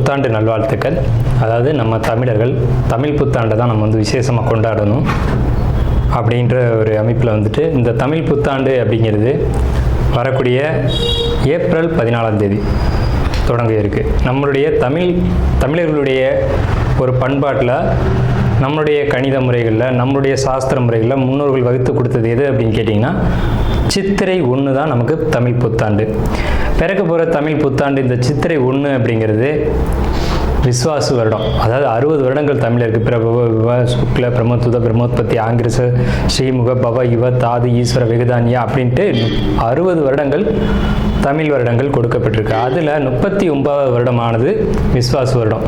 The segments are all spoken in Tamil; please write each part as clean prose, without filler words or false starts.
புத்தாண்டு நல்வாழ்த்துக்கள். அதாவது நம்ம தமிழர்கள் தமிழ் புத்தாண்டை தான் நம்ம வந்து விசேஷமாக கொண்டாடணும் அப்படின்ற ஒரு அமைப்பில் வந்துட்டு இந்த தமிழ் புத்தாண்டு அப்படிங்கிறது வரக்கூடிய ஏப்ரல் 14 தொடங்க இருக்குது. நம்மளுடைய தமிழர்களுடைய ஒரு பண்பாட்டில், நம்மளுடைய கணித முறைகளில், நம்மளுடைய சாஸ்திர முறைகளில் முன்னோர்கள் வகுத்து கொடுத்தது எது அப்படின்னு கேட்டிங்கன்னா சித்திரை 1 தான் நமக்கு தமிழ் புத்தாண்டு. பிறக்க போகிற தமிழ் புத்தாண்டு இந்த சித்திரை 1 அப்படிங்கிறது விஸ்வாசு வருடம். அதாவது 60 வருடங்கள் தமிழருக்கு பிரபவ விவ சுக்ல பிரம்மதுத பிரம்மோத்பத்தி ஆங்கிரச ஸ்ரீமுக பவ யுவ தாது ஈஸ்வர வெகுதானியா அப்படின்ட்டு 60 வருடங்கள் தமிழ் வருடங்கள் கொடுக்கப்பட்டிருக்கு. அதில் 39வது வருடமானது விஸ்வாசு வருடம்.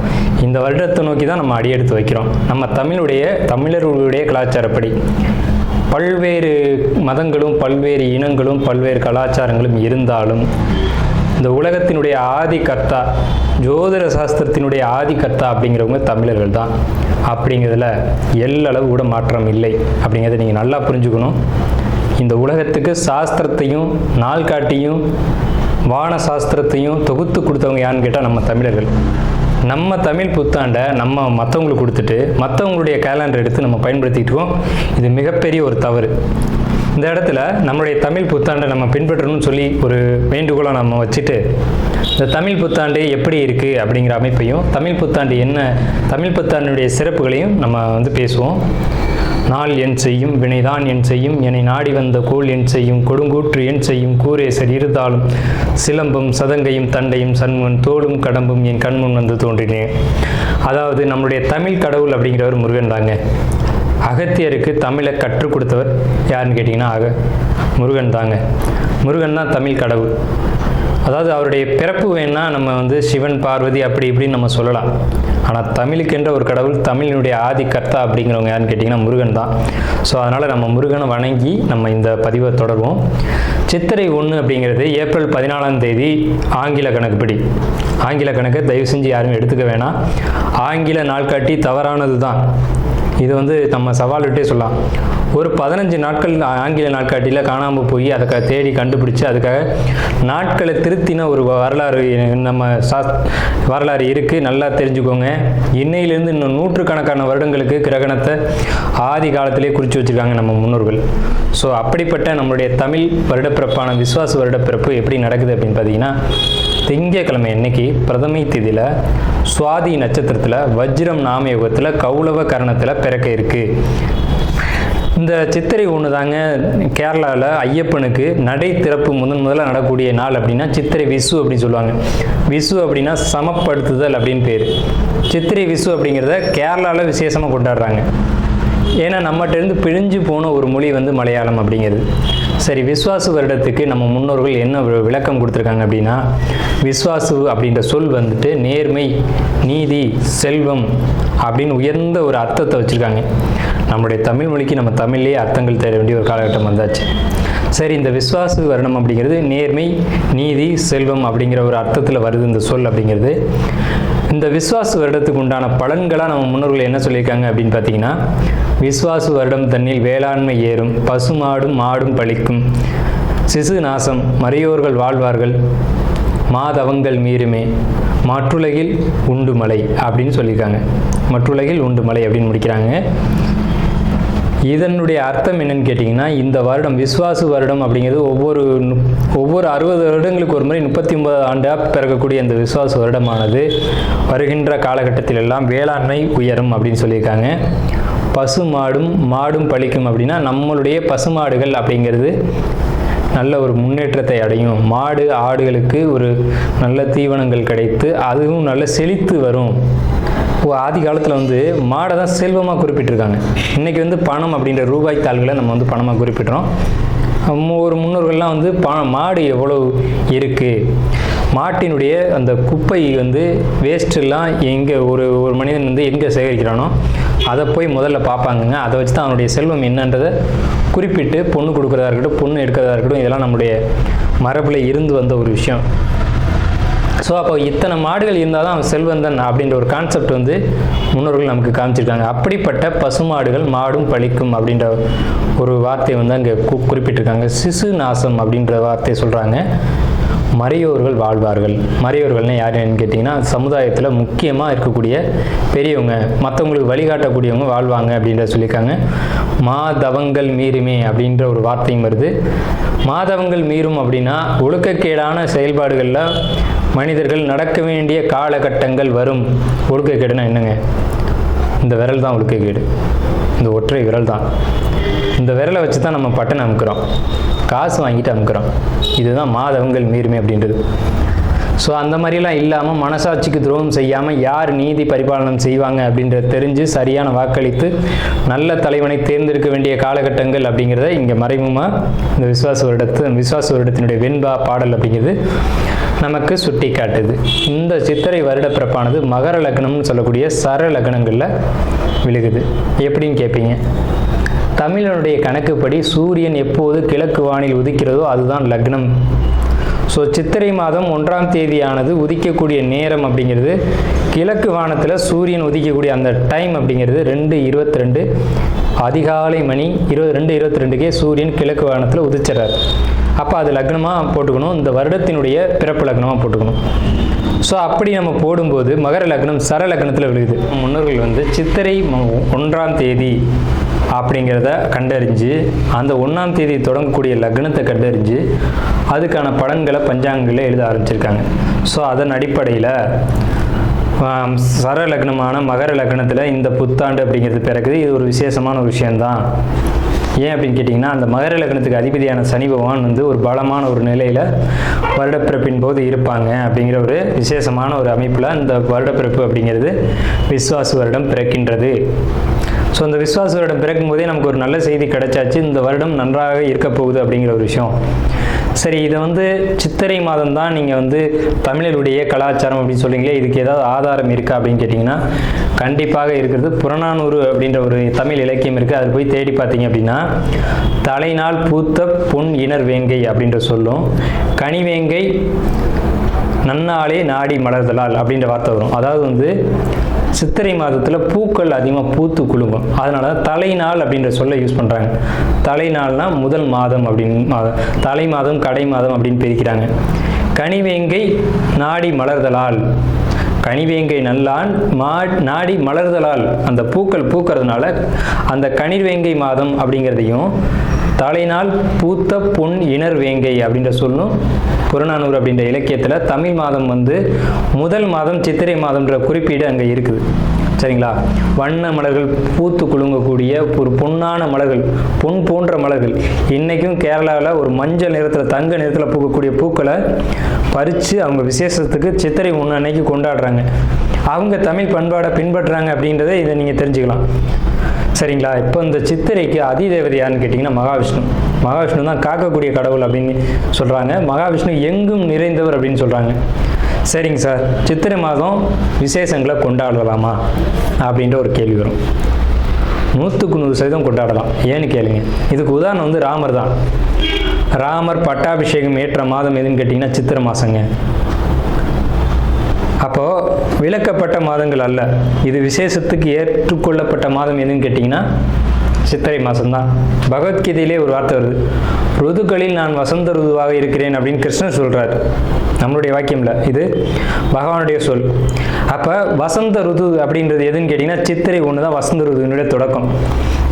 இந்த வருடத்தை நோக்கி தான் நம்ம அடியெடுத்து வைக்கிறோம். நம்ம தமிழர்களுடைய கலாச்சாரப்படி பல்வேறு மதங்களும் பல்வேறு இனங்களும் பல்வேறு கலாச்சாரங்களும் இருந்தாலும் இந்த உலகத்தினுடைய ஆதி கர்த்தா, ஜோதிட சாஸ்திரத்தினுடைய ஆதி கர்த்தா அப்படிங்கிறவங்க தமிழர்கள் தான். அப்படிங்கிறதுல எல்லளவு கூட மாற்றம் இல்லை அப்படிங்கிறத நீங்கள் நல்லா புரிஞ்சுக்கணும். இந்த உலகத்துக்கு சாஸ்திரத்தையும் நாள்காட்டியும் வான சாஸ்திரத்தையும் தொகுத்து கொடுத்தவங்க யாருன்னு கேட்டால் நம்ம தமிழர்கள். நம்ம தமிழ் புத்தாண்டை நம்ம மற்றவங்களுக்கு கொடுத்துட்டு மற்றவங்களுடைய கேலண்டர் எடுத்து நம்ம பயன்படுத்திக்கிட்டு இருக்கோம். இது மிகப்பெரிய ஒரு தவறு. இந்த இடத்துல நம்மளுடைய தமிழ் புத்தாண்டை நம்ம பின்பற்றணும்னு சொல்லி ஒரு வேண்டுகோளை நம்ம வச்சுட்டு இந்த தமிழ் புத்தாண்டு எப்படி இருக்குது அப்படிங்கிற அமைப்பையும், தமிழ் புத்தாண்டு என்ன, தமிழ் புத்தாண்டுடைய சிறப்புகளையும் நம்ம வந்து பேசுவோம். நாள் என் செய்யும் வினைதான் என் செய்யும் என்னை நாடி வந்த கோள் என் செய்யும் கொடுங்கூற்று என் செய்யும் கூரேசர் இருந்தாலும் சிலம்பும் சதங்கையும் தண்டையும் சண்முன் தோளும் கடம்பும் என் கண்முன் வந்து தோன்றினேன். அதாவது நம்மளுடைய தமிழ் கடவுள் அப்படிங்கிறவர் முருகன் தாங்க. அகத்தியருக்கு தமிழை கற்றுக் கொடுத்தவர் யாருன்னு கேட்டிங்கன்னா முருகன் தாங்க. முருகன் தான் தமிழ் கடவுள். அதாவது அவருடைய பிறப்பு வேணால் நம்ம வந்து சிவன் பார்வதி அப்படி இப்படின்னு நம்ம சொல்லலாம். ஆனால் தமிழுக்கென்ற ஒரு கடவுள், தமிழினுடைய ஆதி கர்த்தா அப்படிங்கிறவங்க யாருன்னு கேட்டிங்கன்னா முருகன் தான். ஸோ அதனால் நம்ம முருகனை வணங்கி நம்ம இந்த பதிவை தொடர்வோம். சித்திரை 1 அப்படிங்கிறது ஏப்ரல் 14 ஆங்கில கணக்குப்படி. ஆங்கில கணக்கை தயவு செஞ்சு யாரும் எடுத்துக்க வேணாம். ஆங்கில நாள்காட்டி தவறானது தான். இது வந்து நம்ம சவால்கிட்டே சொல்லலாம். ஒரு 15 நாட்கள் ஆங்கில நாட்காட்டியில் காணாமல் போய் அதை தேடி கண்டுபிடிச்சி அதுக்காக நாட்களை திருத்தின ஒரு வரலாறு நம்ம வரலாறு இருக்குது. நல்லா தெரிஞ்சுக்கோங்க. இன்னையிலேருந்து இன்னும் நூற்றுக்கணக்கான வருடங்களுக்கு கிரகணத்தை ஆதி காலத்திலே குறித்து வச்சுருக்காங்க நம்ம முன்னோர்கள். ஸோ அப்படிப்பட்ட நம்மளுடைய தமிழ் வருடப்பிறப்பான விஸ்வாச வருடப்பிறப்பு எப்படி நடக்குது அப்படின்னு பார்த்தீங்கன்னா, திங்கட்கிழமை அன்னைக்கு பிரதமை திதியில் சுவாதி நட்சத்திரத்தில் வஜ்ரம் நாமயோகத்தில் கௌளவ கரணத்தில் பிறக்க இருக்குது. இந்த சித்திரை 1 தாங்க கேரளாவில் ஐயப்பனுக்கு நடை திறப்பு முதல்ல நடக்கக்கூடிய நாள். அப்படின்னா சித்திரை விசு அப்படின்னு சொல்லுவாங்க. விசு அப்படின்னா சமப்படுத்துதல் அப்படின்னு பேர். சித்திரை விசு அப்படிங்கிறத கேரளாவில் விசேஷமாக கொண்டாடுறாங்க. ஏன்னா நம்மகிட்டேருந்து பிழிஞ்சு போன ஒரு மொழி வந்து மலையாளம் அப்படிங்கிறது. சரி, விஸ்வாசு வருடத்துக்கு நம்ம முன்னோர்கள் என்ன விளக்கம் கொடுத்துருக்காங்க அப்படின்னா, விஸ்வாசு அப்படின்ற சொல் வந்துட்டு நேர்மை, நீதி, செல்வம் அப்படின்னு உயர்ந்த ஒரு அர்த்தத்தை வச்சுருக்காங்க. நம்மளுடைய தமிழ் மொழிக்கு நம்ம தமிழ்லேயே அர்த்தங்கள் தேட வேண்டிய ஒரு காலகட்டம் வந்தாச்சு. சரி, இந்த விஸ்வாசு வருடம் அப்படிங்கிறது நேர்மை, நீதி, செல்வம் அப்படிங்கிற ஒரு அர்த்தத்தில் வருது இந்த சொல் அப்படிங்கிறது. இந்த விஸ்வாசு வருடத்துக்கு உண்டான பலன்களாக நம்ம முன்னோர்கள் என்ன சொல்லியிருக்காங்க அப்படின்னு பார்த்தீங்கன்னா, விஸ்வாசு வருடம் தன்னில் வேளாண்மை ஏறும், பசுமாடும் மாடும் பழிக்கும், சிசு நாசம், மறையோர்கள் வாழ்வார்கள், மாதவங்கள் மீறுமே, மற்றுலகில் உண்டு மலை அப்படின்னு சொல்லியிருக்காங்க. மற்றுலகில் உண்டு மலை அப்படின்னு முடிக்கிறாங்க. இதனுடைய அர்த்தம் என்னன்னு கேட்டிங்கன்னா, இந்த வருடம் விஸ்வாசு வருடம் அப்படிங்கிறது ஒவ்வொரு 60 வருடங்களுக்கு ஒரு முறை 39 ஆண்டாக பிறக்கக்கூடிய இந்த விஸ்வாசு வருடமானது வருகின்ற காலகட்டத்தில் எல்லாம் வேளாண்மை உயரும் அப்படின்னு சொல்லியிருக்காங்க. பசு மாடும் பழிக்கும் அப்படின்னா நம்மளுடைய பசுமாடுகள் அப்படிங்கிறது நல்ல ஒரு முன்னேற்றத்தை அடையும். மாடு ஆடுகளுக்கு ஒரு நல்ல தீவனங்கள் கிடைத்து அதுவும் நல்ல செழித்து வரும். ஆதி காலத்தில் வந்து மாடை தான் செல்வமாக குறிப்பிட்டிருக்காங்க. இன்றைக்கி வந்து பணம் அப்படின்ற ரூபாய் தாள்களை நம்ம வந்து பணமாக குறிப்பிட்றோம். ஒரு முன்னோர்கள்லாம் வந்து மாடு எவ்வளோ இருக்குது, மாட்டினுடைய அந்த குப்பை வந்து வேஸ்ட்டெல்லாம் எங்கே ஒரு மனிதன் வந்து எங்கே சேகரிக்கிறானோ அதை போய் முதல்ல பார்ப்பாங்கங்க. அதை வச்சு தான் அவனுடைய செல்வம் என்னன்றதை குறிப்பிட்டு பொண்ணு கொடுக்குறதா இருக்கட்டும், பொண்ணு எடுக்கிறதா இருக்கட்டும், இதெல்லாம் நம்முடைய மரபில் இருந்து வந்த ஒரு விஷயம். ஸோ அப்போ இத்தனை மாடுகள் இருந்தால் தான் அவன் செல்வந்தன் அப்படின்ற ஒரு கான்செப்ட் வந்து முன்னோர்கள் நமக்கு காமிச்சிருக்காங்க. அப்படிப்பட்ட பசுமாடுகள் மாடும் பழிக்கும் அப்படின்ற ஒரு வார்த்தை வந்து அங்கே குறிப்பிட்டிருக்காங்க. சிசு நாசம் அப்படின்ற வார்த்தையை சொல்கிறாங்க. மறையோர்கள் வாழ்வார்கள். மறையோர்கள்னு யாருன்னு கேட்டிங்கன்னா சமுதாயத்தில் முக்கியமாக இருக்கக்கூடிய பெரியவங்க, மற்றவங்களுக்கு வழிகாட்டக்கூடியவங்க வாழ்வாங்க அப்படின்ற சொல்லியிருக்காங்க. மாதவங்கள் மீறுமே அப்படின்ற ஒரு வார்த்தையும் வருது. மாதவங்கள் மீறும் அப்படின்னா ஒழுக்கக்கேடான செயல்பாடுகளில் மனிதர்கள் நடக்க வேண்டிய காலகட்டங்கள் வரும். ஒழுக்கக்கேடுனா என்னங்க? இந்த விரல் தான் ஒழுக்கக்கேடு, இந்த ஒற்றை விரல் தான். இந்த விரலை வச்சு தான் நம்ம பட்டன் அமுக்கிறோம், காசு வாங்கிட்டு அமுக்கிறோம். இதுதான் மாதவங்கள் மீறுமே அப்படின்றது. ஸோ அந்த மாதிரிலாம் இல்லாமல் மனசாட்சிக்கு துரோகம் செய்யாமல் யார் நீதி பரிபாலனம் செய்வாங்க அப்படின்றத தெரிஞ்சு சரியான வாக்களித்து நல்ல தலைவனை தேர்ந்தெடுக்க வேண்டிய காலகட்டங்கள் அப்படிங்கிறத இங்கே மறைமுகமாக இந்த விசுவாச வருடத்தினுடைய வெண்பா பாடல் அப்படிங்கிறது நமக்கு சுட்டி காட்டுது. இந்த சித்திரை வருட பிறப்பானது மகர லக்னம்னு சொல்லக்கூடிய சர லக்னங்களில் விழுகுது. எப்படின்னு கேட்பீங்க. தமிழனுடைய கணக்குப்படி சூரியன் எப்போது கிழக்கு வானில் உதிக்கிறதோ அதுதான் லக்னம். ஸோ சித்திரை மாதம் 1ஆம் தேதியானது உதிக்கக்கூடிய நேரம் அப்படிங்கிறது கிழக்கு வானத்தில் சூரியன் உதிக்கக்கூடிய அந்த டைம் அப்படிங்கிறது 2:22 அதிகாலை மணி 2:22க்கே சூரியன் கிழக்கு வானத்தில் உதிச்சிடறாரு. அப்போ அது லக்னமாக போட்டுக்கணும், இந்த வருடத்தினுடைய பிறப்பு லக்னமாக போட்டுக்கணும். ஸோ அப்படி நம்ம போடும்போது மகர லக்னம் சர லக்னத்தில் விழுகுது. முன்னோர்கள் சித்திரை 1ஆம் தேதி அப்படிங்கிறத கண்டறிஞ்சு அந்த 1ஆம் தேதி தொடங்கக்கூடிய லக்னத்தை கண்டறிஞ்சு அதுக்கான பலன்களை பஞ்சாங்கங்களில் எழுத ஆரம்பிச்சிருக்காங்க. ஸோ அதன் அடிப்படையில் சர லக்னமான மகர லக்னத்தில் இந்த புத்தாண்டு அப்படிங்கிறது பிறகுது. இது ஒரு விசேஷமான ஒரு விஷயந்தான். ஏன் அப்படின்னு கேட்டிங்கன்னா, அந்த மகர லக்னத்துக்கு அதிபதியான சனி பகவான் ஒரு பலமான ஒரு நிலையில் வருடப்பிறப்பின் போது இருப்பாங்க அப்படிங்கிற ஒரு விசேஷமான ஒரு அமைப்பில் இந்த வருடப்பிறப்பு அப்படிங்கிறது விஸ்வாச வருடம் பிறக்கின்றது. ஸோ இந்த விஸ்வாச வருடம் பிறக்கும் போதே நமக்கு ஒரு நல்ல செய்தி கிடைச்சாச்சு, இந்த வருடம் நன்றாக இருக்க போகுது அப்படிங்கிற ஒரு விஷயம். சரி, இதை சித்திரை மாதம் தான் நீங்கள் தமிழருடைய கலாச்சாரம் அப்படின்னு சொல்றீங்களே, இதுக்கு ஏதாவது ஆதாரம் இருக்கா அப்படின்னு கேட்டிங்கன்னா கண்டிப்பாக இருக்கிறது. புறநானூறு அப்படின்ற ஒரு தமிழ் இலக்கியம் இருக்குது. அதில் போய் தேடி பார்த்தீங்க அப்படின்னா தலைநாள் பூத்த பொன் இணர் வேங்கை அப்படின்ற சொல்லும், கனிவேங்கை நன்னாளே நாடி மலர்தலால் அப்படின்ற வார்த்தை வரும். அதாவது சித்திரை மாதத்தில் பூக்கள் அதிகமாக பூத்து குலுங்கும். அதனால தலைநாள் அப்படின்ற சொல்ல யூஸ் பண்ணுறாங்க. தலைநாள்னா முதல் மாதம் அப்படின்னு, தலை மாதம் கடை மாதம் அப்படின்னு பிரிக்கிறாங்க. கனிவேங்கை நாடி மலர்தலால், கனிவேங்கை நல்லான் நாடி மலர்தலால், அந்த பூக்கள் பூக்கிறதுனால அந்த கனிவேங்கை மாதம் அப்படிங்கிறதையும் தலைநாள் பூத்த பொன் இணர் வேங்கை அப்படின்ற சொல்லும் புறநானூறு அப்படின்ற இலக்கியத்தில் தமிழ் மாதம் முதல் மாதம் சித்திரை மாதம்ன்ற குறிப்பீடு அங்கே இருக்குது. சரிங்களா? வண்ண மலர்கள் பூத்து குலுங்கக்கூடிய ஒரு பொன்னான மலர்கள், பொன் போன்ற மலர்கள். இன்றைக்கும் கேரளாவில் ஒரு மஞ்சள் நிறத்தில் தங்க நிறத்தில் பூக்கக்கூடிய பூக்களை பறித்து அவங்க விசேஷத்துக்கு சித்திரை 1 அன்னைக்கு கொண்டாடுறாங்க. அவங்க தமிழ் பண்பாடை பின்பற்றுறாங்க அப்படின்றத இதை நீங்கள் தெரிஞ்சுக்கலாம். சரிங்களா? இப்போ இந்த சித்திரைக்கு அதிதேவதை யாருன்னு கேட்டிங்கன்னா மகாவிஷ்ணு. மகாவிஷ்ணு தான் காக்கக்கூடிய கடவுள் அப்படின்னு சொல்கிறாங்க. மகாவிஷ்ணு எங்கும் நிறைந்தவர் அப்படின்னு சொல்கிறாங்க. சரிங்க சார், சித்திரை மாதம் விசேஷங்களை கொண்டாடலாமா அப்படின்ற ஒரு கேள்வி வரும். 100% கொண்டாடலாம். ஏன்னு கேளுங்க. இதுக்கு உதாரணம் ராமர் தான். ராமர் பட்டாபிஷேகம் ஏற்ற மாதம் எதுன்னு கேட்டிங்கன்னா சித்திரை மாதங்க. அப்போது விலக்கப்பட்ட மாதங்கள் அல்ல, இது விசேஷத்துக்கு ஏற்றுக்கொள்ளப்பட்ட மாதம் எதுன்னு கேட்டிங்கன்னா சித்திரை மாதம்தான். பகவத்கீதையிலே ஒரு வார்த்தை வருது, ருதுக்களில் நான் வசந்த ருதுவாக இருக்கிறேன் அப்படின்னு கிருஷ்ணன் சொல்கிறார். நம்மளுடைய வாக்கியம்ல, இது பகவானுடைய சொல். அப்போ வசந்த ருது அப்படின்றது எதுன்னு கேட்டிங்கன்னா சித்திரை 1 தான் வசந்த ருதுனுடைய தொடக்கம்.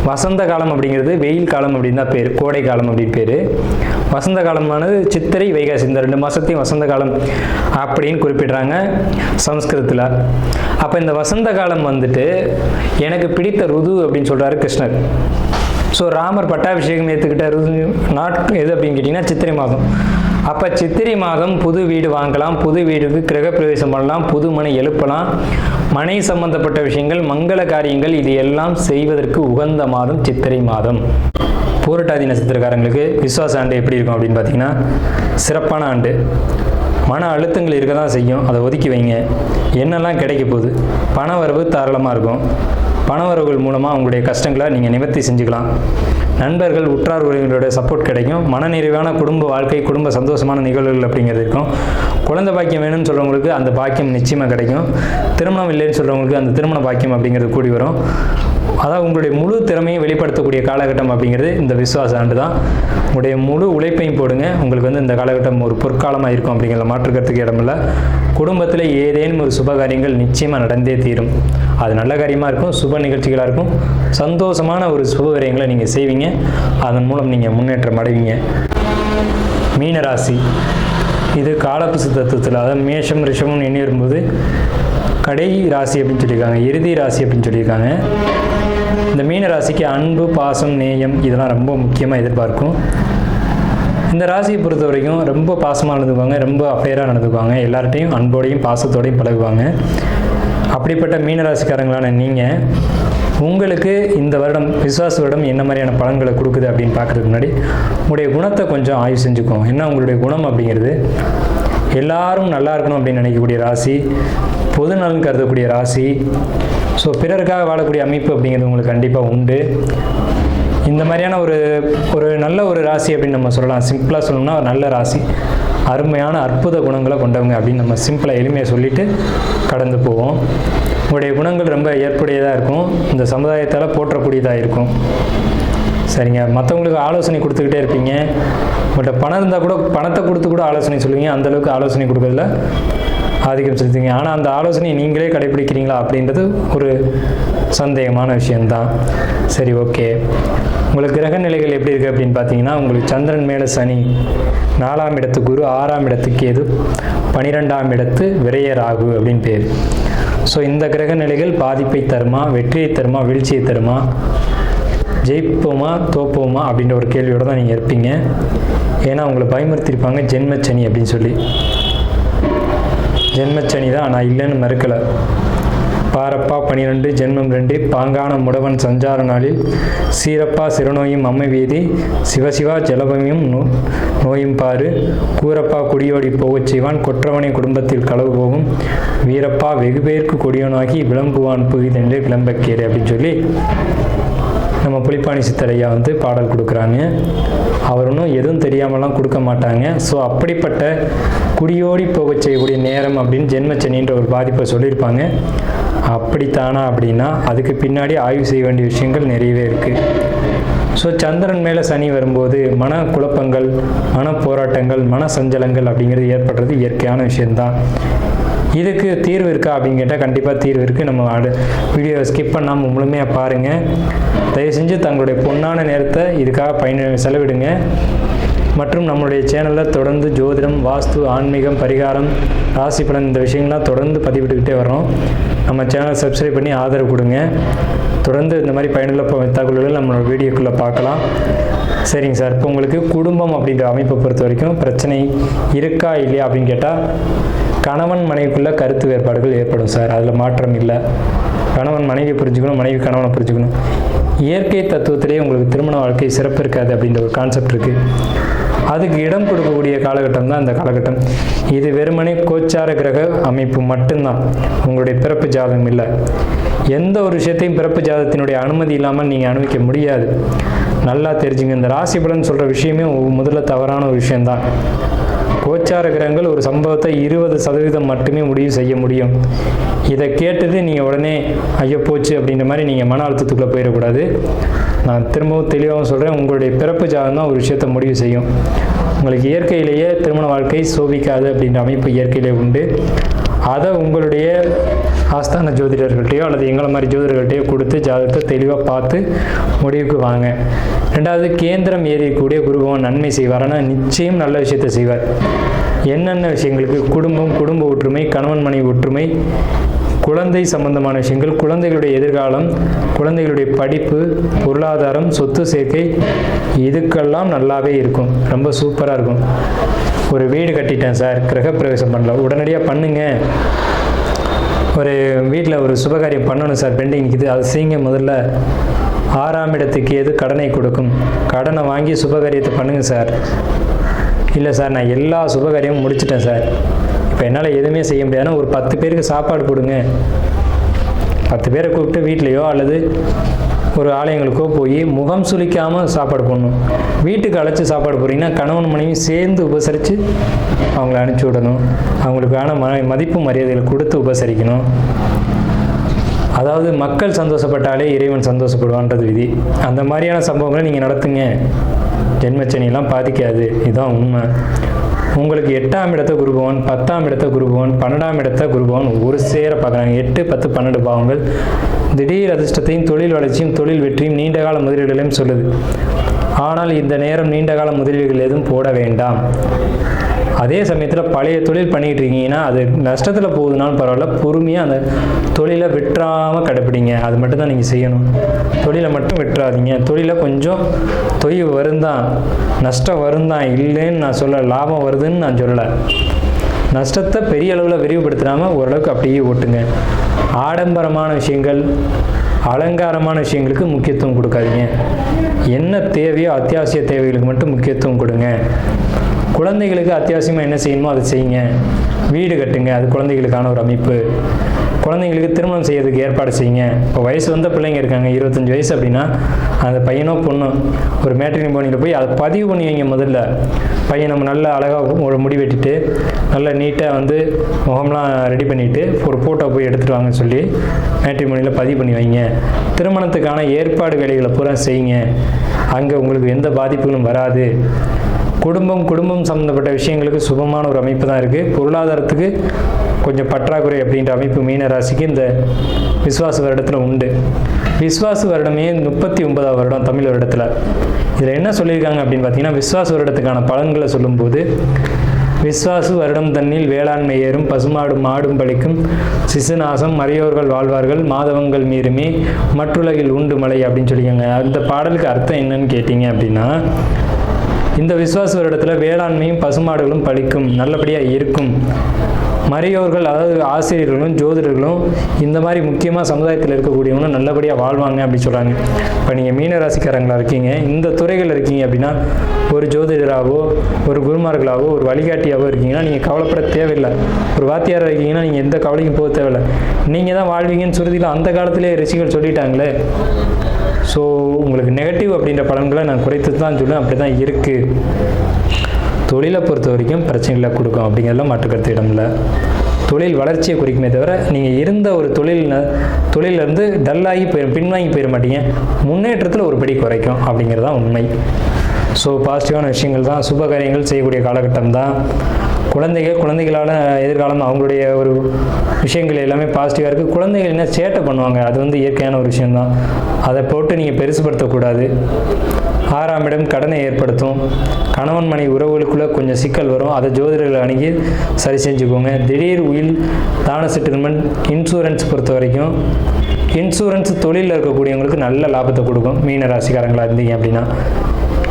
வசந்த காலம் அப்படிங்கிறது வெயில் காலம் அப்படின்னு தான் பேர், கோடை காலம் அப்படின்னு பேர். வசந்த காலமானது சித்திரை வைகாசி, இந்த 2 மாதத்தையும் வசந்த காலம் அப்படின்னு குறிப்பிடுறாங்க சமஸ்கிருதத்தில். அப்போ இந்த வசந்த காலம் எனக்கு பிடித்த ருது அப்படின்னு சொல்கிறாரு கிருஷ்ணர். ஸோ ராமர் பட்டாபிஷேகம் ஏற்றுக்கிட்ட ருது எது அப்படின்னு கேட்டிங்கன்னா சித்திரை மாதம். அப்போ சித்திரை மாதம் புது வீடு வாங்கலாம், புது வீடுக்கு கிரகப்பிரவேசம் பண்ணலாம், புது மனை எழுப்பலாம், மனை சம்பந்தப்பட்ட விஷயங்கள், மங்கள காரியங்கள் இது எல்லாம் செய்வதற்கு உகந்த மாதம் சித்திரை மாதம். பூரட்டாதி நட்சத்திரக்காரங்களுக்கு விஸ்வாச ஆண்டு எப்படி இருக்கும் அப்படின்னு பார்த்தீங்கன்னா சிறப்பான ஆண்டு. மன அழுத்தங்கள் இருக்க தான் செய்யும், அதை ஒதுக்கி வைங்க. என்னெல்லாம் கிடைக்க போகுது? பண வரவு தாராளமாக இருக்கும். பண வரவுகள் மூலமாக உங்களுடைய கஷ்டங்களை நீங்கள் நிவர்த்தி செஞ்சுக்கலாம். நண்பர்கள், உற்றார் உறவினர்களுடைய சப்போர்ட் கிடைக்கும். மனநிறைவான குடும்ப வாழ்க்கை, குடும்ப சந்தோஷமான நிகழ்வுகள் அப்படிங்கிறது இருக்கும். குழந்தை பாக்கியம் வேணும்னு சொல்கிறவங்களுக்கு அந்த பாக்கியம் நிச்சயமாக கிடைக்கும். திருமணம் இல்லைன்னு சொல்கிறவங்களுக்கு அந்த திருமண பாக்கியம் அப்படிங்கிறது கூடி வரும். அதாவது உங்களுடைய முழு திறமையை வெளிப்படுத்தக்கூடிய காலகட்டம் அப்படிங்கிறது இந்த விசுவாச ஆண்டு தான். உங்களுடைய முழு உழைப்பையும் போடுங்க. உங்களுக்கு இந்த காலகட்டம் ஒரு பொற்காலமாக இருக்கும் அப்படிங்கிற மாற்றுக்கிறதுக்கு இடமில்லை. குடும்பத்தில் ஏதேனும் ஒரு சுப காரியங்கள் நிச்சயமாக நடந்தே தீரும். அது நல்ல காரியமாக இருக்கும், சுப நிகழ்ச்சிகளாக இருக்கும். சந்தோஷமான ஒரு சுப காரியங்களை நீங்கள் செய்வீங்க. அதன் மூலம் நீங்கள் முன்னேற்றம் அடைவீங்க. மீனராசி, இது காலப்புசு தத்துவத்தில், அதாவது மேஷம் ரிஷபம் எண்ணி வரும்போது கடை ராசி அப்படின்னு சொல்லியிருக்காங்க, இறுதி ராசி அப்படின்னு சொல்லியிருக்காங்க. இந்த மீன ராசிக்கு அன்பு, பாசம், நேயம் இதெல்லாம் ரொம்ப முக்கியமாக எதிர்பார்க்கும். இந்த ராசியை பொறுத்த வரைக்கும் ரொம்ப பாசமாக நடந்துக்குவாங்க, ரொம்ப அஃபேராக நடந்துக்குவாங்க, எல்லார்ட்டையும் அன்போடையும் பாசத்தோடையும் பழகுவாங்க. அப்படிப்பட்ட மீனராசிக்காரங்களான நீங்கள் உங்களுக்கு இந்த வருடம், விசுவாச வருடம் என்ன மாதிரியான பலன்களை கொடுக்குது அப்படின்னு பார்க்குறதுக்கு முன்னாடி உங்களுடைய குணத்தை கொஞ்சம் ஆய்வு செஞ்சுக்கோங்க. என்ன உங்களுடைய குணம் அப்படிங்கிறது, எல்லாரும் நல்லா இருக்கணும் அப்படின்னு நினைக்கக்கூடிய ராசி, பொது நலன் கருதக்கூடிய ராசி. ஸோ பிறருக்காக வாழக்கூடிய அமைப்பு அப்படிங்கிறது உங்களுக்கு கண்டிப்பாக உண்டு. இந்த மாதிரியான ஒரு நல்ல ஒரு ராசி அப்படின்னு நம்ம சொல்லலாம். சிம்பிளாக சொல்லணும்னா ஒரு நல்ல ராசி, அருமையான அற்புத குணங்களை கொண்டவங்க அப்படின்னு நம்ம சிம்பிளாக எளிமையாக சொல்லிட்டு கடந்து போவோம். உங்களுடைய குணங்கள் ரொம்ப ஏற்புடையதாக இருக்கும், இந்த சமுதாயத்தால் போற்றக்கூடியதாக இருக்கும். சரிங்க, மற்றவங்களுக்கு ஆலோசனை கொடுத்துக்கிட்டே இருப்பீங்க. உங்கள்கிட்ட பணம் இருந்தால் கூட பணத்தை கொடுத்து கூட ஆலோசனை சொல்லுவீங்க. அந்தளவுக்கு ஆலோசனை கொடுக்கறதுல ஆதிக்கம் செலுத்துவீங்க. ஆனால் அந்த ஆலோசனையை நீங்களே கடைபிடிக்கிறீங்களா அப்படின்றது ஒரு சந்தேகமான விஷயம்தான். சரி, ஓகே. உங்களுக்கு கிரக நிலைகள் எப்படி இருக்குது அப்படின்னு பார்த்தீங்கன்னா, உங்களுக்கு சந்திரன் மேலே சனி, 4ஆம் இடத்து குரு, 6ஆம் இடத்து கேது, 12ஆம் இடத்து விரைய ராகு அப்படின்னு பேர். ஸோ இந்த கிரக நிலைகள் பாதிப்பை தருமா, வெற்றியை தருமா, வீழ்ச்சியை தருமா, ஜெயிப்போமா தோப்போமா அப்படின்ற ஒரு கேள்வியோடு தான் நீங்கள் இருப்பீங்க. ஏன்னா உங்களை பயமுறுத்திருப்பாங்க ஜென்மச்சனி அப்படின்னு சொல்லி. ஜென்மச்சனி தான், நான் இல்லைன்னு மறுக்கலை. பாரப்பா 12 ஜென்மம் 2 பாங்கான முடவன் சஞ்சார நாளில் சீரப்பா சிறுநோயும் அம்மை வீதி சிவசிவா ஜலபமியும் நோயும் பாரு கூரப்பா குடியோடி போகச் செய்வான் கொற்றவனை குடும்பத்தில் களவு போகும் வீரப்பா வெகு பேருக்கு கொடியோனாகி விளம்புவான் புகிதென்று விளம்பக்கேறு அப்படின்னு சொல்லி நம்ம புலிப்பாணி சித்தரையா பாடல் கொடுக்குறாங்க. அவர் ஒன்றும் எதுவும் தெரியாமலாம் கொடுக்க மாட்டாங்க. ஸோ அப்படிப்பட்ட குடியோடி போக செய்யக்கூடிய நேரம் அப்படின்னு ஜென்மச்சனின்ற ஒரு பாதிப்பை சொல்லியிருப்பாங்க. அப்படித்தானா அப்படின்னா அதுக்கு பின்னாடி ஆய்வு செய்ய வேண்டிய விஷயங்கள் நிறையவே இருக்குது. ஸோ சந்திரன் மேலே சனி வரும்போது மன குழப்பங்கள், மன போராட்டங்கள், மன சஞ்சலங்கள் அப்படிங்கிறது ஏற்படுறது இயற்கையான விஷயந்தான். இதுக்கு தீர்வு இருக்கா அப்படின்னு கேட்டால் கண்டிப்பாக தீர்வு இருக்குது. நம்ம வீடியோவை ஸ்கிப் பண்ணாமல் முழுமையாக பாருங்கள். தயவு செஞ்சு தங்களுடைய பொன்னான நேரத்தை இதுக்காக செலவிடுங்க. மற்றும் நம்மளுடைய சேனலில் தொடர்ந்து ஜோதிடம், வாஸ்து, ஆன்மீகம், பரிகாரம், ராசி பலன் இந்த விஷயங்கள்லாம் தொடர்ந்து பதிவிட்டுக்கிட்டே வரோம். நம்ம சேனலை சப்ஸ்கிரைப் பண்ணி ஆதரவு கொடுங்க. தொடர்ந்து இந்த மாதிரி பயனுள்ள தகவல்கள் நம்மளோட வீடியோக்குள்ளே பார்க்கலாம். சரிங்க சார், இப்போ உங்களுக்கு குடும்பம் அப்படின்ற அமைப்பை பொறுத்த வரைக்கும் பிரச்சனை இருக்கா இல்லையா அப்படின்னு கேட்டால் கணவன் மனைவிக்குள்ளே கருத்து வேறுபாடுகள் ஏற்படும் சார், அதில் மாற்றம் இல்லை. கணவன் மனைவியை புரிஞ்சுக்கணும், மனைவி கணவனை புரிஞ்சுக்கணும். இயற்கை தத்துவத்திலேயே உங்களுக்கு திருமண வாழ்க்கை சிறப்பு இருக்காது அப்படின்ற ஒரு கான்செப்ட் இருக்குது. அதுக்கு இடம் கொடுக்கக்கூடிய காலகட்டம் தான் இந்த காலகட்டம். இது வெறுமனே கோச்சார கிரக அமைப்பு மட்டும்தான், உங்களுடைய பிறப்பு ஜாதகம் இல்லை. எந்த ஒரு விஷயத்தையும் பிறப்பு ஜாதகத்தினுடைய அனுமதி இல்லாமல் நீங்கள் அனுபவிக்க முடியாது. நல்லா தெரிஞ்சுங்க. இந்த ராசி பலன் சொல்கிற விஷயமே முதல்ல தவறான ஒரு விஷயந்தான். கோச்சார கிரகங்கள் ஒரு சம்பவத்தை 20% மட்டுமே முடிவு செய்ய முடியும். இதை கேட்டது நீங்கள் உடனே ஐயோ போச்சு அப்படின்ற மாதிரி நீங்கள் மன அழுத்தத்துக்குள்ளே போயிடக்கூடாது. நான் திரும்பவும் தெளிவாகவும் சொல்கிறேன், உங்களுடைய பிறப்பு ஜாதகம் தான் ஒரு விஷயத்தை முடிவு செய்யும். உங்களுக்கு இயற்கையிலேயே திருமண வாழ்க்கை சோபிக்காது அப்படின்ற அமைப்பு இயற்கையிலே உண்டு. அதை உங்களுடைய ஆஸ்தான ஜோதிடர்கள்ட்டையோ அல்லது எங்களை மாதிரி ஜோதிடர்கள்ட்டையோ கொடுத்து ஜாதகத்தை தெளிவாக பார்த்து முடிவுக்கு வாங்க. ரெண்டாவது, கேந்திரம் ஏறியக்கூடிய குருபவன் நன்மை செய்வார், ஆனால் நிச்சயம் நல்ல விஷயத்தை செய்வார். என்னென்ன விஷயங்களுக்கு? குடும்பம், குடும்ப ஒற்றுமை, கணவன் மனைவி ஒற்றுமை, குழந்தை சம்பந்தமான விஷயங்கள், குழந்தைகளுடைய எதிர்காலம், குழந்தைகளுடைய படிப்பு, பொருளாதாரம், சொத்து சேர்க்கை, இதுக்கெல்லாம் நல்லாவே இருக்கும். ரொம்ப சூப்பராக இருக்கும். ஒரு வீடு கட்டிட்டேன் சார், கிரகப்பிரவேசம் பண்ணல, உடனடியாக பண்ணுங்க. ஒரு வீட்டில் ஒரு சுபகாரியம் பண்ணணும் சார், பெண்டிங் நிற்குது, அதை செய்யுங்க. முதல்ல 6ஆம் இடத்துக்கு எது கடனை கொடுக்கும், கடனை வாங்கி சுபகாரியத்தை பண்ணுங்கள் சார். இல்லை சார் நான் எல்லா சுபகாரியமும் முடிச்சிட்டேன் சார், இப்போ என்னால் எதுவுமே செய்ய முடியாதுன்னா ஒரு 10 பேருக்கு சாப்பாடு கொடுங்க. 10 பேரை கூப்பிட்டு வீட்லேயோ அல்லது ஒரு ஆலயங்களுக்கோ போய் முகம் சுளிக்காமல் சாப்பாடு போடணும். வீட்டுக்கு அழைச்சி சாப்பாடு போடுறீங்கன்னா கணவன் மனைவி சேர்ந்து உபசரித்து அவங்கள அனுப்பிச்சி விடணும். அவங்களுக்கான மதிப்பு மரியாதைகளை கொடுத்து உபசரிக்கணும். அதாவது மக்கள் சந்தோஷப்பட்டாலே இறைவன் சந்தோஷப்படுவான்றது விதி. அந்த மாதிரியான சம்பவங்களை நீங்கள் நடத்துங்க, ஜென்மச்சனியெல்லாம் பாதிக்காது. இதுதான் உண்மை. உங்களுக்கு 8ஆம் இடத்த குருபவன், 10ஆம் இடத்த குருபவன், 12ஆம் இடத்த குருபவன் ஒரு சேர பார்க்குறாங்க. 8, 10, 12 பாவங்கள் திடீர் அதிர்ஷ்டத்தையும் தொழில் வளர்ச்சியும் தொழில் வெற்றியும் நீண்டகால முதலீடுகளையும் சொல்லுது. ஆனால் இந்த நேரம் நீண்டகால முதலீடுகள் எதுவும் போட வேண்டாம். அதே சமயத்தில் பழைய தொழில் பண்ணிகிட்டு இருக்கீங்கன்னா அது நஷ்டத்தில் போகுதுனாலும் பரவாயில்ல, பொறுமையாக அந்த தொழிலை விட்டுறாமல் கடைப்பிடிங்க. அது மட்டும்தான் நீங்கள் செய்யணும். தொழிலை மட்டும் விட்டுறாதீங்க. தொழிலை கொஞ்சம் தொய்வு வருந்தான், நஷ்டம் வருந்தான் இல்லைன்னு நான் சொல்ல, லாபம் வருதுன்னு நான் சொல்லலை. நஷ்டத்தை பெரிய அளவில் விரிவுபடுத்தாமல் ஓரளவுக்கு அப்படியே ஓட்டுங்க. ஆடம்பரமான விஷயங்கள், அலங்காரமான விஷயங்களுக்கு முக்கியத்துவம் கொடுக்காதீங்க. என்ன தேவையோ அத்தியாவசிய தேவைகளுக்கு மட்டும் முக்கியத்துவம் கொடுங்க. குழந்தைகளுக்கு அத்தியாவசியமாக என்ன செய்யணுமோ அதை செய்யுங்க. வீடு கட்டுங்க, அது குழந்தைகளுக்கான ஒரு அமைப்பு. குழந்தைங்களுக்கு திருமணம் செய்யறதுக்கு ஏற்பாடு செய்யுங்க. இப்போ வயசு வந்த பிள்ளைங்க இருக்காங்க, 25 வயசு அப்படின்னா அந்த பையனோ பொண்ணோ ஒரு மேட்ரிமோனியில் போய் அதை பதிவு பண்ணி வைங்க. முதல்ல பையன் நம்ம நல்லா அழகாக ஒரு முடி வெட்டிட்டு நல்லா நீட்டாக வந்து முகம்லாம் ரெடி பண்ணிவிட்டு ஒரு ஃபோட்டோ போய் எடுத்துகிட்டு வாங்கன்னு சொல்லி மேட்ரிமோனியில் பதிவு பண்ணி வைங்க. திருமணத்துக்கான ஏற்பாடு வேலைகளை பூரா செய்யுங்க. அங்கே உங்களுக்கு எந்த பாதிப்புகளும் வராது. குடும்பம் சம்மந்தப்பட்ட விஷயங்களுக்கு சுபமான ஒரு அமைப்பு தான் இருக்குது. பொருளாதாரத்துக்கு கொஞ்சம் பற்றாக்குறை அப்படின்ற அமைப்பு மீன ராசிக்கு இந்த விஸ்வாச வருடத்தில் உண்டு. விஸ்வாச வருடமே 39ஆவது வருடம் தமிழ் வருடத்தில். இதில் என்ன சொல்லியிருக்காங்க அப்படின்னு பார்த்தீங்கன்னா, விஸ்வாச வருடத்துக்கான பலன்களை சொல்லும்போது, விஸ்வாசு வருடம் தன்னில் வேளாண்மை ஏறும், பசுமாடும் மாடும் பழிக்கும், சிசுநாசம் மறையோர்கள் வாழ்வார்கள், மாதவங்கள் மீறுமே மற்றுலகில் உண்டு மலை அப்படின்னு சொல்லியிருக்காங்க. அந்த பாடலுக்கு அர்த்தம் என்னன்னு கேட்டீங்க அப்படின்னா, இந்த விஸ்வாச வருடத்தில் வேளாண்மையும் பசுமாடுகளும் பழிக்கும், நல்லபடியாக இருக்கும். மறையோர்கள் அதாவது ஆசிரியர்களும் ஜோதிடர்களும் இந்த மாதிரி முக்கியமாக சமுதாயத்தில் இருக்கக்கூடியவங்களும் நல்லபடியாக வாழ்வாங்க அப்படி சொல்கிறாங்க. இப்போ நீங்கள் மீனராசிக்காரங்களாக இருக்கீங்க, இந்த துறைகள் இருக்கீங்க அப்படின்னா, ஒரு ஜோதிடராகவோ ஒரு குருமார்களாகவோ ஒரு வழிகாட்டியாகவோ இருக்கீங்கன்னா நீங்கள் கவலைப்பட தேவையில்லை. ஒரு வாத்தியாராக இருக்கீங்கன்னா நீங்கள் எந்த கவலைக்கும் போக தேவையில்லை. நீங்கள் தான் வாழ்வீங்கன்னு சுருதியில் அந்த காலத்திலே ரிஷிகள் சொல்லிட்டாங்களே. ஸோ உங்களுக்கு நெகட்டிவ் அப்படின்ற பலன்களை நான் குறைத்து தான் சொல்லுவேன். அப்படி தான் இருக்குது. தொழிலை பொறுத்த வரைக்கும் பிரச்சனைகளை கொடுக்கும் அப்படிங்கிறதுலாம் மாற்றுக்கருத்து இடமில்லை. தொழில் வளர்ச்சியை குறிக்குமே தவிர நீங்கள் இருந்த ஒரு தொழிலிருந்து டல்லாகி பின்வாங்கி போயிட மாட்டீங்க. முன்னேற்றத்தில் ஒரு படி குறைக்கும் அப்படிங்கிறது தான் உண்மை. ஸோ பாசிட்டிவான விஷயங்கள் தான், சுப காரியங்கள் செய்யக்கூடிய காலகட்டம் தான். குழந்தைகளால் எதிர்காலம் அவங்களுடைய ஒரு விஷயங்கள் எல்லாமே பாசிட்டிவாக இருக்குது. குழந்தைகள் என்ன சேட்டை பண்ணுவாங்க, அது வந்து இயற்கையான ஒரு விஷயம்தான். அதை போட்டு நீங்கள் பெருசுப்படுத்தக்கூடாது. 6ஆம் இடம் கடனை ஏற்படுத்தும். கணவன் மனைவி உறவுகளுக்குள்ளே கொஞ்சம் சிக்கல் வரும். அதை ஜோதிடர்கள் அணுகி சரி செஞ்சுக்கோங்க. திடீர் உயில் தான செட்டில்மெண்ட், இன்சூரன்ஸ் பொறுத்த வரைக்கும் இன்சூரன்ஸ் தொழிலில் இருக்கக்கூடியவங்களுக்கு நல்ல லாபத்தை கொடுக்கும். மீன ராசிக்காரங்களாக இருந்தீங்க அப்படின்னா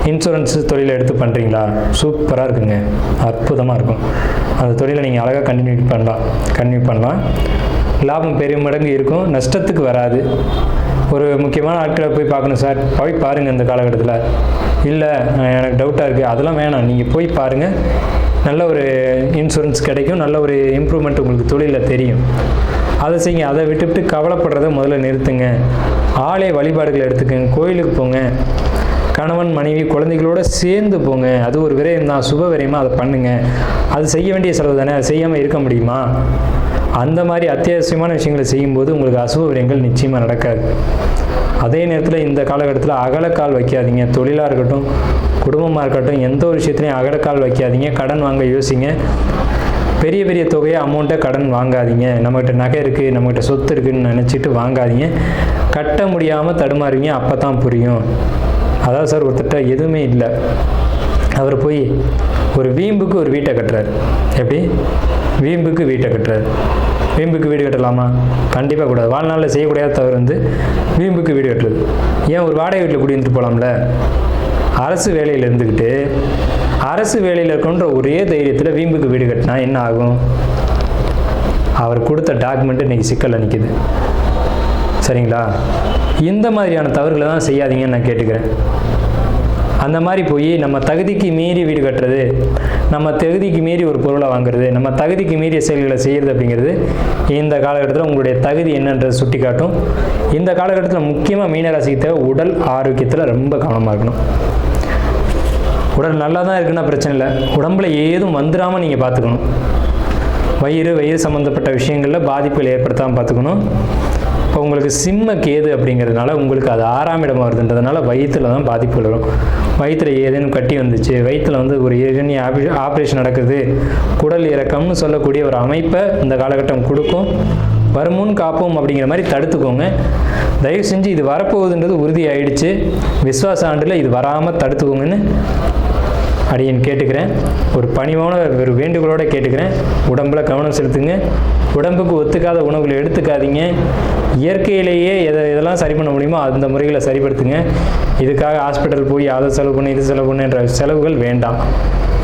இன்சூரன்ஸ் தொழிலை எடுத்து பண்ணுறீங்களா, சூப்பராக இருக்குங்க, அற்புதமாக இருக்கும். அந்த தொழிலை நீங்கள் அழகாக கன்டினியூ பண்ணலாம். லாபம் பெரிய மடங்கு இருக்கும், நஷ்டத்துக்கு வராது. ஒரு முக்கியமான ஆட்களை போய் பார்க்கணும் சார், போய் பாருங்கள் இந்த காலகட்டத்தில். இல்லை எனக்கு டவுட்டாக இருக்குது, அதெல்லாம் வேணாம், நீங்கள் போய் பாருங்கள். நல்ல ஒரு இன்சூரன்ஸ் கிடைக்கும், நல்ல ஒரு இம்ப்ரூவ்மெண்ட் உங்களுக்கு தொழிலில் தெரியும். அதை செய்யுங்க. அதை விட்டுவிட்டு கவலைப்படுறத முதல்ல நிறுத்துங்க. ஆலய வழிபாடுகளை எடுத்துக்கங்க, கோயிலுக்கு போங்க, கணவன் மனைவி குழந்தைகளோடு சேர்ந்து போங்க. அது ஒரு விரயம் தான், சுப விரயமாக அதை பண்ணுங்கள். அது செய்ய வேண்டிய செலவு தானே, அது செய்யாமல் இருக்க முடியுமா? அந்த மாதிரி அத்தியாவசியமான விஷயங்களை செய்யும்போது உங்களுக்கு அசுப விரயங்கள் நிச்சயமாக நடக்காது. அதே நேரத்தில் இந்த காலகட்டத்தில் அகலக்கால் வைக்காதீங்க. தொழிலாக இருக்கட்டும், குடும்பமாக இருக்கட்டும், எந்த ஒரு விஷயத்துலையும் அகலக்கால் வைக்காதீங்க. கடன் வாங்க யோசிங்க. பெரிய பெரிய தொகையை அமௌண்ட்டை கடன் வாங்காதீங்க. நம்மகிட்ட நகை இருக்குது, நம்மகிட்ட சொத்து இருக்குதுன்னு நினச்சிட்டு வாங்காதீங்க. கட்ட முடியாமல் தடுமாறுவீங்க, அப்போ தான் புரியும். அதாவது சார் ஒருத்தட்ட எதுவுமே இல்லை, அவர் போய் ஒரு வீம்புக்கு ஒரு வீட்டை கட்டுறாரு. எப்படி வீம்புக்கு வீட்டை கட்டுறாரு? வீம்புக்கு வீடு கட்டலாமா? கண்டிப்பாக கூடாது. வாழ்நாளில் செய்யக்கூடாத தவறு வந்து வீம்புக்கு வீடு கட்டுறது. ஏன் ஒரு வாடகை வீட்டில் குடியிருந்துட்டு போகலாம்ல? அரசு வேலையில் இருந்துக்கிட்டு அரசு வேலையில் இருக்கணுன்ற ஒரே தைரியத்தில் வீம்புக்கு வீடு கட்டினா என்ன ஆகும்? அவர் கொடுத்த டாக்குமெண்ட்டு இன்றைக்கி சிக்கலில் நிற்கிது. சரிங்களா? இந்த மாதிரியான தவறுகளை தான் செய்யாதீங்கன்னு நான் கேட்டுக்கிறேன். அந்த மாதிரி போய் நம்ம தகுதிக்கு மீறி வீடு கட்டுறது, நம்ம தகுதிக்கு மீறி ஒரு பொருளை வாங்குறது, நம்ம தகுதிக்கு மீறிய செயல்களை செய்கிறது அப்படிங்கிறது இந்த காலகட்டத்தில் உங்களுடைய தகுதி என்னன்றதை சுட்டி காட்டும். இந்த காலகட்டத்தில் முக்கியமாக மீனராசிக்கு தேவை உடல் ஆரோக்கியத்தில் ரொம்ப கவனமாக இருக்கணும். உடல் நல்லா தான் இருக்குன்னா பிரச்சனை இல்லை, உடம்புல ஏதும் வந்துடாமல் நீங்கள் பார்த்துக்கணும். வயிறு சம்மந்தப்பட்ட விஷயங்களில் பாதிப்புகள் ஏற்படுத்தாமல் பார்த்துக்கணும். இப்போ உங்களுக்கு சிம்ம கேது அப்படிங்கிறதுனால உங்களுக்கு அது 6ஆம் இடமாக வருதுன்றதுனால வயிற்றில் தான் பாதிப்புகள் வரும். வயிற்றில் ஏதேனும் கட்டி வந்துச்சு, வயிற்றில் வந்து ஒரு ஏதேனும் ஆப்ரேஷன் நடக்குது, குடல் இறக்கம்னு சொல்லக்கூடிய ஒரு அமைப்பை இந்த காலகட்டம் கொடுக்கும். வருமுன் காப்போம் அப்படிங்கிற மாதிரி தடுத்துக்கோங்க. தயவு செஞ்சு இது வரப்போகுதுன்றது உறுதி ஆயிடுச்சு, விஸ்வாச ஆண்டில் இது வராமல் தடுத்துக்கோங்கன்னு அடியேன் கேட்டுக்கிறேன். ஒரு பணிவான ஒரு வேண்டுகோளோடு கேட்டுக்கிறேன். உடம்புல கவனம் செலுத்துங்க. உடம்புக்கு ஒத்துக்காத உணவுகளை எடுத்துக்காதீங்க. இயற்கையிலேயே எதெல்லாம் சரி பண்ண முடியுமோ அந்த முறைகளை சரிப்படுத்துங்க. இதுக்காக ஹாஸ்பிட்டல் போய் அதை செலவு பண்ணி இது செலவு பண்ணுன்ற செலவுகள் வேண்டாம்.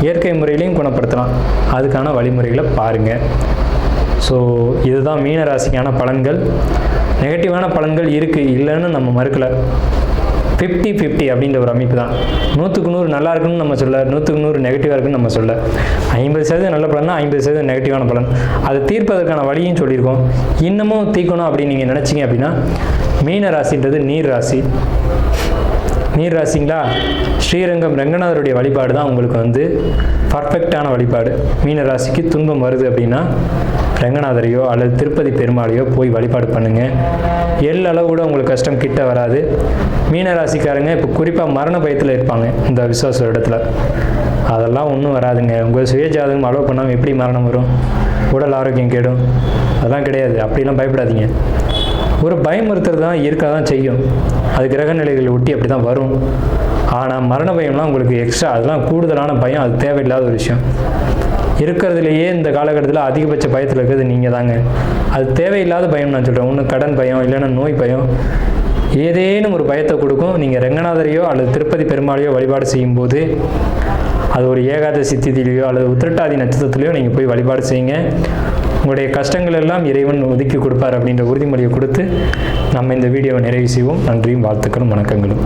இயற்கை முறையிலையும் குணப்படுத்தலாம். அதுக்கான வழிமுறைகளை பாருங்கள். ஸோ இதுதான் மீனராசிக்கான பலன்கள். நெகட்டிவான பலன்கள் இருக்குது, இல்லைன்னு நம்ம மறுக்கலை. 50-50 அப்படின்ற ஒரு அமைப்பு தான். 100க்கு 100 நல்லா இருக்குன்னு நம்ம சொல்ல, 100க்கு 100 நெகட்டிவாக இருக்குன்னு நம்ம சொல்ல. 50% நல்ல பலன்னா 50% நெகட்டிவான பலன். அதை தீர்ப்பதற்கான வழியும் சொல்லியிருக்கோம். இன்னமும் தீர்க்கணும் அப்படின்னு நீங்கள் நினச்சிங்க அப்படின்னா, மீன ராசின்றது நீர் ராசி. நீர் ராசிங்களா, ஸ்ரீரங்கம் ரங்கநாதருடைய வழிபாடு தான் உங்களுக்கு வந்து பர்ஃபெக்டான வழிபாடு. மீன ராசிக்கு துன்பம் வருது அப்படின்னா ரங்கநாதரையோ அல்லது திருப்பதி பெருமாளையோ போய் வழிபாடு பண்ணுங்கள். அளவு கூட உங்களுக்கு கஷ்டம் கிட்ட வராது. மீனராசிக்காரங்க இப்போ குறிப்பாக மரண பயத்தில் இருப்பாங்க இந்த விசுவாச இடத்துல. அதெல்லாம் ஒன்றும் வராதுங்க. உங்கள் சுய ஜாதகம் அலோவ் பண்ணாமல் எப்படி மரணம் வரும்? உடல் ஆரோக்கியம் கேடும்? அதெல்லாம் கிடையாது. அப்படிலாம் பயப்படாதீங்க. ஒரு பயமுறுத்துறது தான் இருக்க தான் செய்யும். அது கிரக நிலைகளை ஒட்டி அப்படி தான் வரும். ஆனால் மரண பயம்லாம் உங்களுக்கு எக்ஸ்ட்ரா, அதெல்லாம் கூடுதலான பயம். அது தேவையில்லாத ஒரு விஷயம். இருக்கிறதுலையே இந்த காலகட்டத்தில் அதிகபட்ச பயத்தில் இருக்கிறது நீங்கள் தாங்க. அது தேவையில்லாத பயம் நான் சொல்கிறேன். ஒன்று கடன் பயம், இல்லைன்னா நோய் பயம், ஏதேனும் ஒரு பயத்தை கொடுக்கும். நீங்கள் ரங்கநாதரையோ அல்லது திருப்பதி பெருமாளையோ வழிபாடு செய்யும்போது, அது ஒரு ஏகாதசி திதியிலையோ அல்லது உத்திரட்டாதி நட்சத்திரத்திலையோ நீங்கள் போய் வழிபாடு செய்யுங்க. உங்களுடைய கஷ்டங்கள் எல்லாம் இறைவன் ஒதுக்கி கொடுப்பார் அப்படின்ற உறுதிமொழியை கொடுத்து நம்ம இந்த வீடியோவை நிறைவு செய்வோம். நன்றியும் வாழ்த்துக்களும் வணக்கங்களும்.